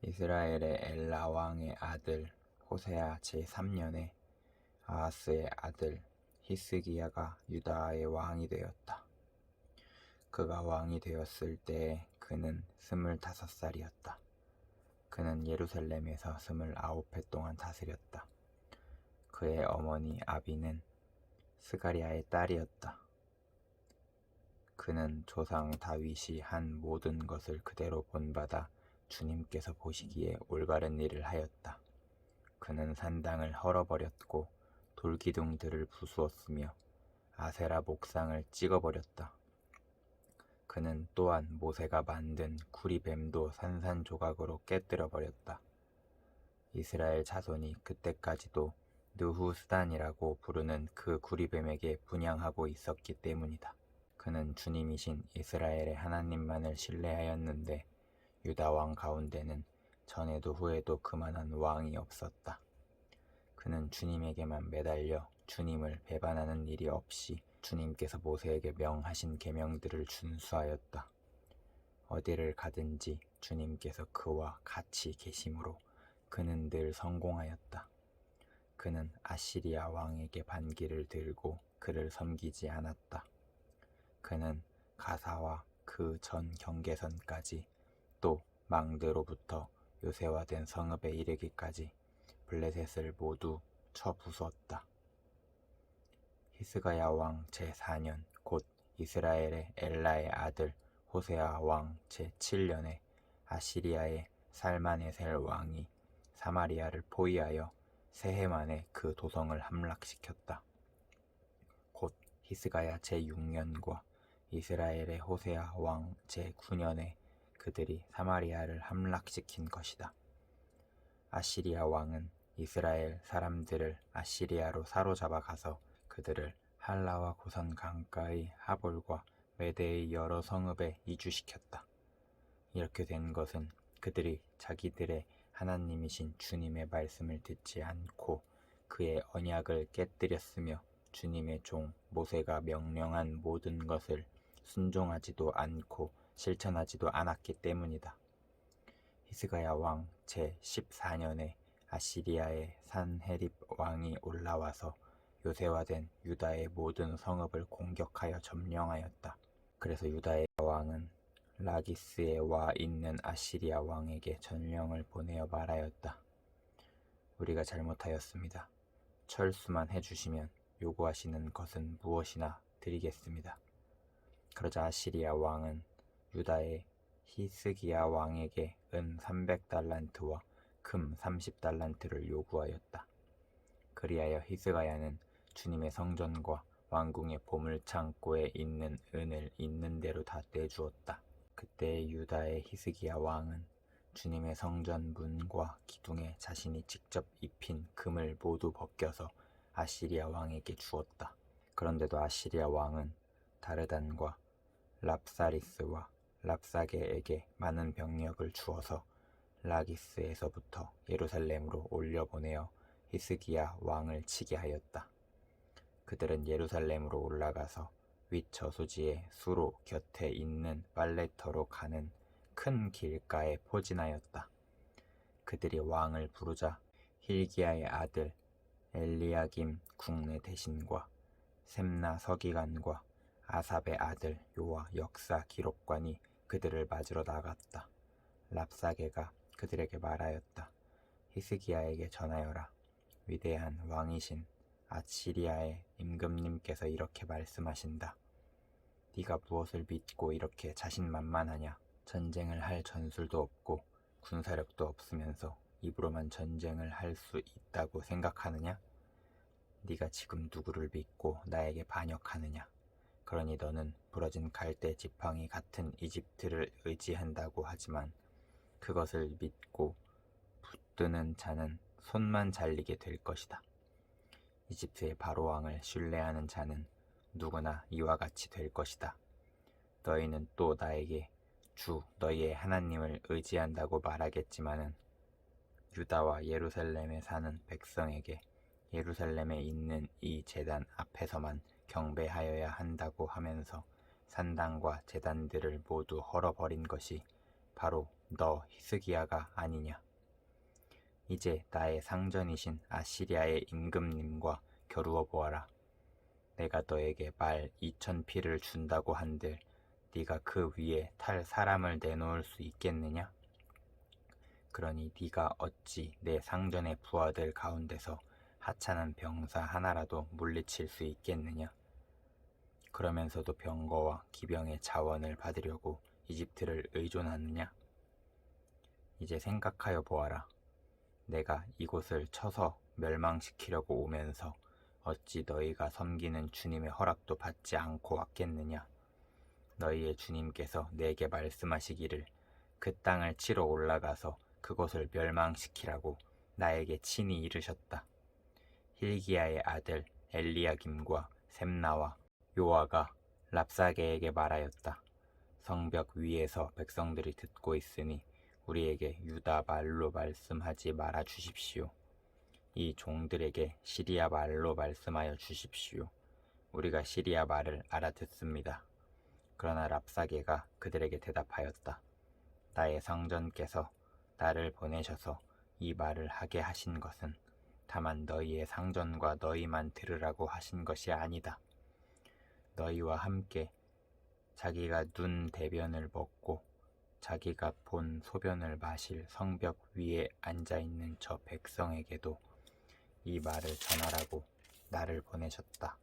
이스라엘의 엘라 왕의 아들 호세아 제3년에 아하스의 아들 히스기야가 유다의 왕이 되었다. 그가 왕이 되었을 때에 그는 25살이었다. 그는 예루살렘에서 29해 동안 다스렸다. 그의 어머니 아비는 스가랴의 딸이었다. 그는 조상 다윗이 한 모든 것을 그대로 본받아 주님께서 보시기에 올바른 일을 하였다. 그는 산당을 헐어버렸고 돌기둥들을 부수었으며 아세라 목상을 찍어버렸다. 그는 또한 모세가 만든 구리뱀도 산산조각으로 깨뜨려버렸다. 이스라엘 자손이 그때까지도 느후스단이라고 부르는 그 구리뱀에게 분향하고 있었기 때문이다. 그는 주님이신 이스라엘의 하나님만을 신뢰하였는데 유다 왕 가운데는 전에도 후에도 그만한 왕이 없었다. 그는 주님에게만 매달려 주님을 배반하는 일이 없이 주님께서 모세에게 명하신 계명들을 준수하였다. 어디를 가든지 주님께서 그와 같이 계심으로 그는 늘 성공하였다. 그는 아시리아 왕에게 반기를 들고 그를 섬기지 않았다. 그는 가사와 그 전 경계선까지 또 망대로부터 요새화된 성읍에 이르기까지 블레셋을 모두 쳐부수었다. 히스가야 왕 제4년 곧 이스라엘의 엘라의 아들 호세아 왕 제7년에 아시리아의 살마네셀 왕이 사마리아를 포위하여 새해 만에 그 도성을 함락시켰다. 곧 히스가야 제6년과 이스라엘의 호세아 왕 제9년에 그들이 사마리아를 함락시킨 것이다. 아시리아 왕은 이스라엘 사람들을 아시리아로 사로잡아 가서 그들을 할라와 고선 강가의 하볼과 메대의 여러 성읍에 이주시켰다. 이렇게 된 것은 그들이 자기들의 하나님이신 주님의 말씀을 듣지 않고 그의 언약을 깨뜨렸으며 주님의 종 모세가 명령한 모든 것을 순종하지도 않고 실천하지도 않았기 때문이다. 히스가야 왕 제14년에 아시리아의 산헤립 왕이 올라와서 요새화된 유다의 모든 성읍을 공격하여 점령하였다. 그래서 유다의 왕은 라기스에 와 있는 아시리아 왕에게 전령을 보내어 말하였다. 우리가 잘못하였습니다. 철수만 해주시면 요구하시는 것은 무엇이나 드리겠습니다. 그러자 아시리아 왕은 유다의 히스기야 왕에게 은 300달란트와 금 30달란트를 요구하였다. 그리하여 히스가야는 주님의 성전과 왕궁의 보물창고에 있는 은을 있는 대로 다 떼주었다. 그때 유다의 히스기야 왕은 주님의 성전 문과 기둥에 자신이 직접 입힌 금을 모두 벗겨서 아시리아 왕에게 주었다. 그런데도 아시리아 왕은 다르단과 랍사리스와 랍사게에게 많은 병력을 주어서 라기스에서부터 예루살렘으로 올려보내어 히스기야 왕을 치게 하였다. 그들은 예루살렘으로 올라가서 윗저수지의 수로 곁에 있는 빨래터로 가는 큰 길가에 포진하였다. 그들이 왕을 부르자 힐기야의 아들 엘리야김 국내 대신과 셈나 서기관과 아삽의 아들 요아 역사 기록관이 그들을 맞으러 나갔다. 랍사게가 그들에게 말하였다. 히스기야에게 전하여라. 위대한 왕이신 아시리아의 임금님께서 이렇게 말씀하신다. 네가 무엇을 믿고 이렇게 자신만만하냐? 전쟁을 할 전술도 없고 군사력도 없으면서 입으로만 전쟁을 할 수 있다고 생각하느냐? 네가 지금 누구를 믿고 나에게 반역하느냐? 그러니 너는 부러진 갈대 지팡이 같은 이집트를 의지한다고 하지만 그것을 믿고 붙드는 자는 손만 잘리게 될 것이다. 이집트의 바로왕을 신뢰하는 자는 누구나 이와 같이 될 것이다. 너희는 또 나에게 주 너희의 하나님을 의지한다고 말하겠지만은 유다와 예루살렘에 사는 백성에게 예루살렘에 있는 이 제단 앞에서만 경배하여야 한다고 하면서 산당과 제단들을 모두 헐어버린 것이 바로 너 히스기야가 아니냐. 이제 나의 상전이신 아시리아의 임금님과 겨루어 보아라. 내가 너에게 말 2,000피를 준다고 한들 네가 그 위에 탈 사람을 내놓을 수 있겠느냐? 그러니 네가 어찌 내 상전의 부하들 가운데서 하찮은 병사 하나라도 물리칠 수 있겠느냐? 그러면서도 병거와 기병의 자원을 받으려고 이집트를 의존하느냐? 이제 생각하여 보아라. 내가 이곳을 쳐서 멸망시키려고 오면서 어찌 너희가 섬기는 주님의 허락도 받지 않고 왔겠느냐? 너희의 주님께서 내게 말씀하시기를 그 땅을 치러 올라가서 그곳을 멸망시키라고 나에게 친히 이르셨다. 힐기야의 아들 엘리야김과 셈나와 요아가 랍사게에게 말하였다. 성벽 위에서 백성들이 듣고 있으니 우리에게 유다 말로 말씀하지 말아 주십시오. 이 종들에게 시리아 말로 말씀하여 주십시오. 우리가 시리아 말을 알아듣습니다. 그러나 랍사게가 그들에게 대답하였다. 나의 상전께서 나를 보내셔서 이 말을 하게 하신 것은 다만 너희의 상전과 너희만 들으라고 하신 것이 아니다. 너희와 함께 자기가 눈 대변을 먹고 자기가 본 소변을 마실 성벽 위에 앉아있는 저 백성에게도 이 말을 전하라고 나를 보내셨다.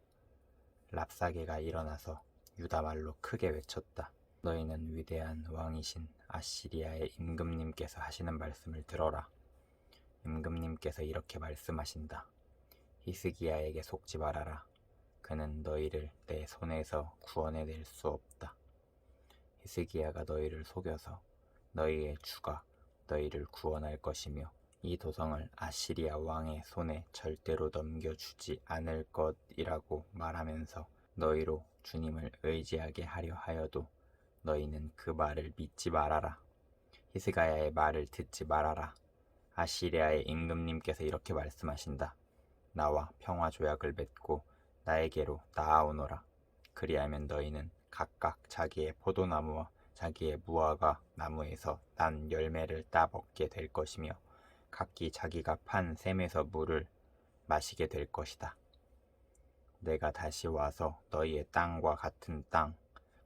랍사게가 일어나서 유다말로 크게 외쳤다. 너희는 위대한 왕이신 아시리아의 임금님께서 하시는 말씀을 들어라. 임금님께서 이렇게 말씀하신다. 히스기야에게 속지 말아라. 그는 너희를 내 손에서 구원해낼 수 없다. 히스기야가 너희를 속여서 너희의 주가 너희를 구원할 것이며 이 도성을 아시리아 왕의 손에 절대로 넘겨주지 않을 것이라고 말하면서 너희로 주님을 의지하게 하려 하여도 너희는 그 말을 믿지 말아라. 히스기야의 말을 듣지 말아라. 아시리아의 임금님께서 이렇게 말씀하신다. 나와 평화 조약을 맺고 나에게로 나아오너라. 그리하면 너희는 각각 자기의 포도나무와 자기의 무화과 나무에서 난 열매를 따 먹게 될 것이며 각기 자기가 판 샘에서 물을 마시게 될 것이다. 내가 다시 와서 너희의 땅과 같은 땅,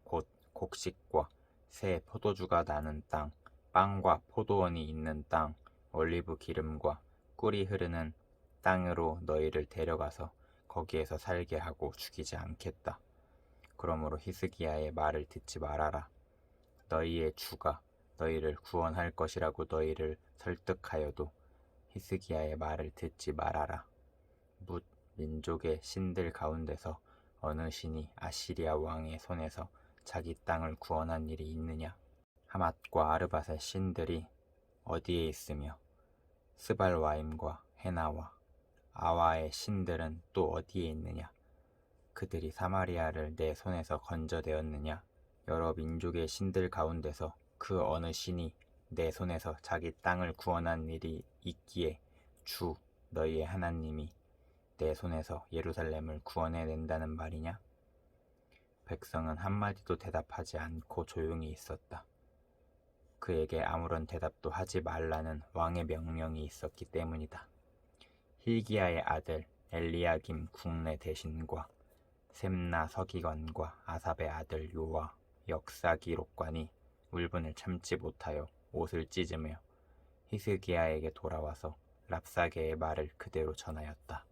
곧 곡식과 새 포도주가 나는 땅, 빵과 포도원이 있는 땅, 올리브 기름과 꿀이 흐르는 땅으로 너희를 데려가서 거기에서 살게 하고 죽이지 않겠다. 그러므로 히스기야의 말을 듣지 말아라. 너희의 주가 너희를 구원할 것이라고 너희를 설득하여도 히스기야의 말을 듣지 말아라. 뭇 민족의 신들 가운데서 어느 신이 아시리아 왕의 손에서 자기 땅을 구원한 일이 있느냐? 하맛과 아르밧의 신들이 어디에 있으며 스발와임과 헤나와 아와의 신들은 또 어디에 있느냐? 그들이 사마리아를 내 손에서 건져내었느냐? 여러 민족의 신들 가운데서 그 어느 신이 내 손에서 자기 땅을 구원한 일이 있기에 주 너희의 하나님이 내 손에서 예루살렘을 구원해낸다는 말이냐? 백성은 한마디도 대답하지 않고 조용히 있었다. 그에게 아무런 대답도 하지 말라는 왕의 명령이 있었기 때문이다. 힐기야의 아들 엘리야김 국내 대신과 셈나 서기관과 아삽의 아들 요아 역사 기록관이 울분을 참지 못하여 옷을 찢으며 히스기야에게 돌아와서 랍사게의 말을 그대로 전하였다.